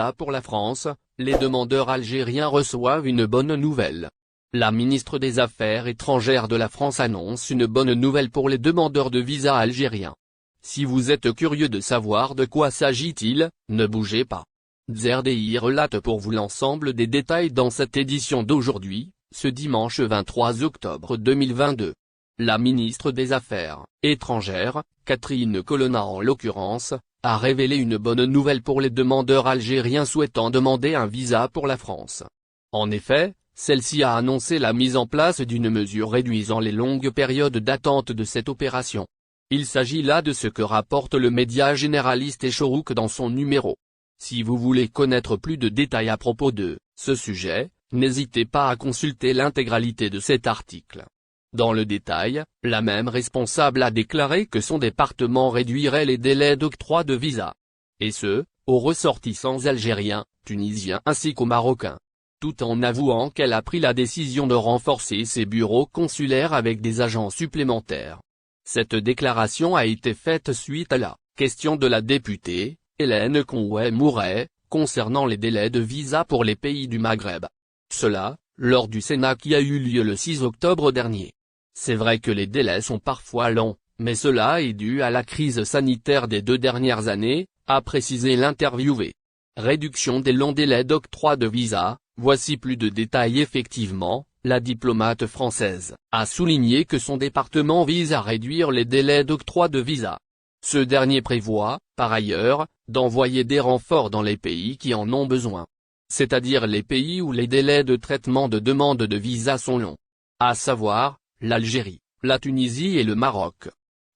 visa pour la France, les demandeurs algériens reçoivent une bonne nouvelle. La ministre des Affaires étrangères de la France annonce une bonne nouvelle pour les demandeurs de visa algériens. Si vous êtes curieux de savoir de quoi s'agit-il, ne bougez pas. ZRDI relate pour vous l'ensemble des détails dans cette édition d'aujourd'hui, ce dimanche 23 octobre 2022. La ministre des Affaires étrangères, Catherine Colonna en l'occurrence, a révélé une bonne nouvelle pour les demandeurs algériens souhaitant demander un visa pour la France. En effet, celle-ci a annoncé la mise en place d'une mesure réduisant les longues périodes d'attente de cette opération. Il s'agit là de ce que rapporte le média généraliste Echorouk dans son numéro. Si vous voulez connaître plus de détails à propos de ce sujet, n'hésitez pas à consulter l'intégralité de cet article. Dans le détail, la même responsable a déclaré que son département réduirait les délais d'octroi de visa. Et ce, aux ressortissants algériens, tunisiens ainsi qu'aux Marocains. Tout en avouant qu'elle a pris la décision de renforcer ses bureaux consulaires avec des agents supplémentaires. Cette déclaration a été faite suite à la question de la députée, Hélène Conway-Mouret, concernant les délais de visa pour les pays du Maghreb. Cela, lors du Sénat qui a eu lieu le 6 octobre dernier. C'est vrai que les délais sont parfois longs, mais cela est dû à la crise sanitaire des 2 dernières années, a précisé l'interviewé. Réduction des longs délais d'octroi de visa, voici plus de détails. Effectivement, la diplomate française a souligné que son département vise à réduire les délais d'octroi de visa. Ce dernier prévoit, par ailleurs, d'envoyer des renforts dans les pays qui en ont besoin. C'est-à-dire les pays où les délais de traitement de demande de visa sont longs. À savoir, l'Algérie, la Tunisie et le Maroc.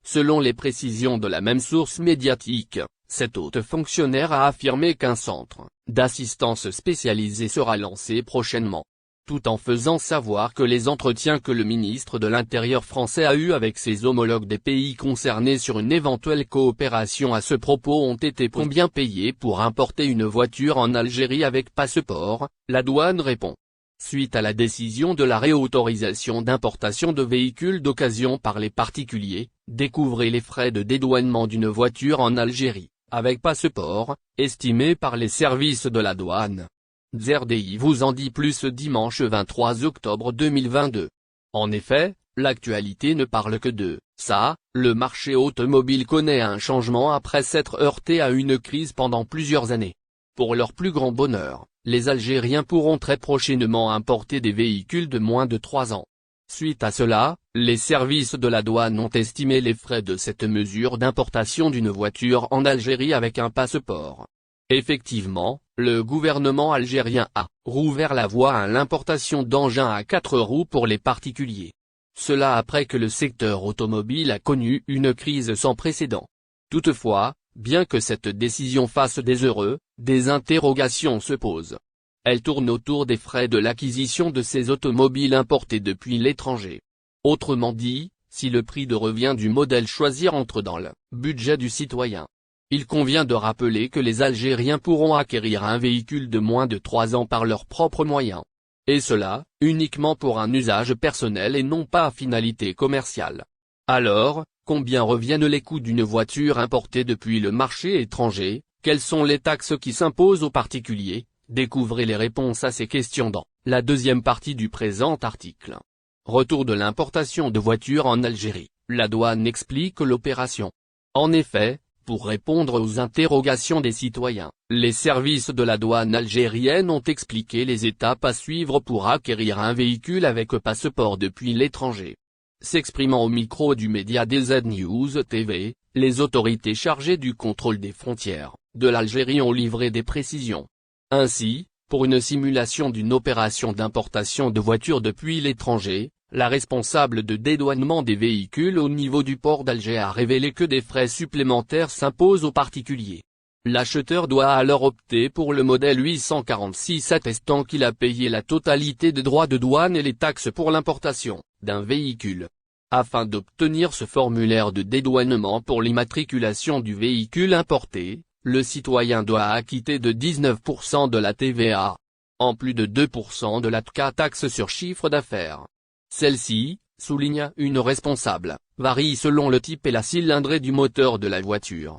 Selon les précisions de la même source médiatique, cette haute fonctionnaire a affirmé qu'un centre d'assistance spécialisé sera lancé prochainement. Tout en faisant savoir que les entretiens que le ministre de l'Intérieur français a eus avec ses homologues des pays concernés sur une éventuelle coopération à ce propos ont été combien payés pour importer une voiture en Algérie avec passeport, la douane répond. Suite à la décision de la réautorisation d'importation de véhicules d'occasion par les particuliers, découvrez les frais de dédouanement d'une voiture en Algérie, avec passeport, estimés par les services de la douane. ZRDI vous en dit plus ce dimanche 23 octobre 2022. En effet, l'actualité ne parle que de ça, le marché automobile connaît un changement après s'être heurté à une crise pendant plusieurs années. Pour leur plus grand bonheur, les Algériens pourront très prochainement importer des véhicules de moins de 3 ans. Suite à cela, les services de la douane ont estimé les frais de cette mesure d'importation d'une voiture en Algérie avec un passeport. Effectivement, le gouvernement algérien a rouvert la voie à l'importation d'engins à 4 roues pour les particuliers. Cela après que le secteur automobile a connu une crise sans précédent. Toutefois, bien que cette décision fasse des heureux, des interrogations se posent. Elle tourne autour des frais de l'acquisition de ces automobiles importées depuis l'étranger. Autrement dit, si le prix de revient du modèle choisi entre dans le budget du citoyen. Il convient de rappeler que les Algériens pourront acquérir un véhicule de moins de 3 ans par leurs propres moyens. Et cela, uniquement pour un usage personnel et non pas à finalité commerciale. Alors, combien reviennent les coûts d'une voiture importée depuis le marché étranger, quelles sont les taxes qui s'imposent aux particuliers? Découvrez les réponses à ces questions dans la deuxième partie du présent article. Retour de l'importation de voitures en Algérie, la douane explique l'opération. En effet, pour répondre aux interrogations des citoyens, les services de la douane algérienne ont expliqué les étapes à suivre pour acquérir un véhicule avec passeport depuis l'étranger. S'exprimant au micro du média DZ News TV, les autorités chargées du contrôle des frontières de l'Algérie ont livré des précisions. Ainsi, pour une simulation d'une opération d'importation de voitures depuis l'étranger, la responsable de dédouanement des véhicules au niveau du port d'Alger a révélé que des frais supplémentaires s'imposent aux particuliers. L'acheteur doit alors opter pour le modèle 846 attestant qu'il a payé la totalité des droits de douane et les taxes pour l'importation d'un véhicule. Afin d'obtenir ce formulaire de dédouanement pour l'immatriculation du véhicule importé, le citoyen doit acquitter de 19% de la TVA, en plus de 2% de la taxe sur chiffre d'affaires. Celle-ci, souligne une responsable, varie selon le type et la cylindrée du moteur de la voiture.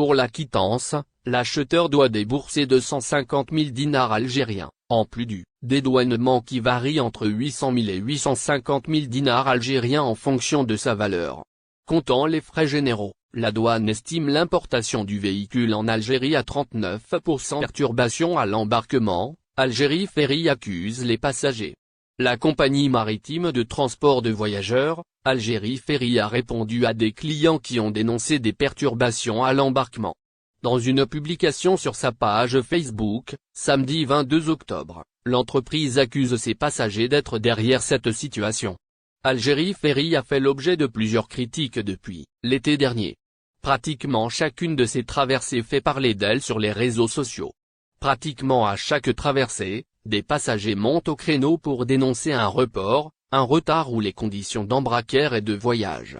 Pour la quittance, l'acheteur doit débourser 250 000 dinars algériens, en plus du dédouanement qui varie entre 800 000 et 850 000 dinars algériens en fonction de sa valeur. Comptant les frais généraux, la douane estime l'importation du véhicule en Algérie à 39%. Perturbation à l'embarquement, Algérie Ferry accuse les passagers. La compagnie maritime de transport de voyageurs, Algérie Ferry a répondu à des clients qui ont dénoncé des perturbations à l'embarquement. Dans une publication sur sa page Facebook, samedi 22 octobre, l'entreprise accuse ses passagers d'être derrière cette situation. Algérie Ferry a fait l'objet de plusieurs critiques depuis l'été dernier. Pratiquement chacune de ces traversées fait parler d'elle sur les réseaux sociaux. Pratiquement à chaque traversée, des passagers montent au créneau pour dénoncer un report, un retard ou les conditions d'embarquement et de voyage.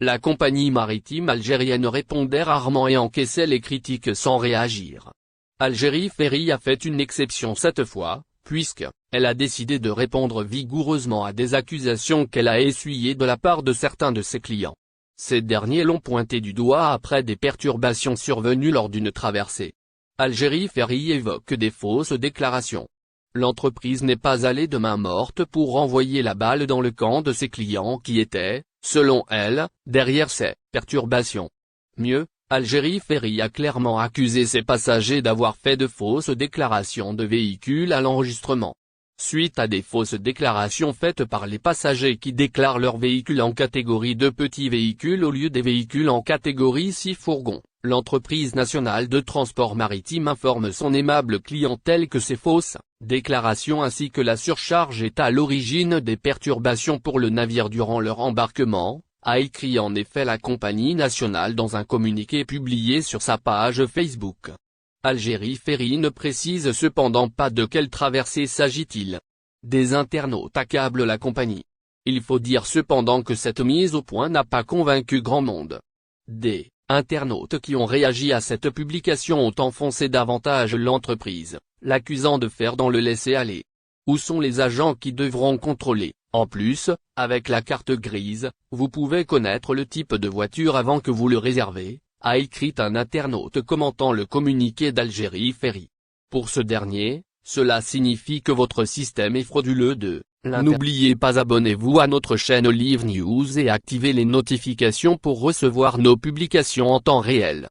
La compagnie maritime algérienne répondait rarement et encaissait les critiques sans réagir. Algérie Ferry a fait une exception cette fois, puisqu'elle a décidé de répondre vigoureusement à des accusations qu'elle a essuyées de la part de certains de ses clients. Ces derniers l'ont pointé du doigt après des perturbations survenues lors d'une traversée. Algérie Ferry évoque des fausses déclarations. L'entreprise n'est pas allée de main morte pour renvoyer la balle dans le camp de ses clients qui étaient, selon elle, derrière ces perturbations. Mieux, Algérie Ferry a clairement accusé ses passagers d'avoir fait de fausses déclarations de véhicules à l'enregistrement. Suite à des fausses déclarations faites par les passagers qui déclarent leurs véhicules en catégorie 2 petits véhicules au lieu des véhicules en catégorie 6 fourgons, l'entreprise nationale de transport maritime informe son aimable clientèle que ces fausses déclarations ainsi que la surcharge est à l'origine des perturbations pour le navire durant leur embarquement, a écrit en effet la compagnie nationale dans un communiqué publié sur sa page Facebook. Algérie Ferry ne précise cependant pas de quelle traversée s'agit-il. Des internautes accablent la compagnie. Il faut dire cependant que cette mise au point n'a pas convaincu grand monde. Des internautes qui ont réagi à cette publication ont enfoncé davantage l'entreprise, l'accusant de faire dans le laisser-aller. Où sont les agents qui devront contrôler? En plus, avec la carte grise, vous pouvez connaître le type de voiture avant que vous le réservez, a écrit un internaute commentant le communiqué d'Algérie Ferry. Pour ce dernier, cela signifie que votre système est frauduleux de N'oubliez pas abonnez-vous à notre chaîne Olive News et activez les notifications pour recevoir nos publications en temps réel.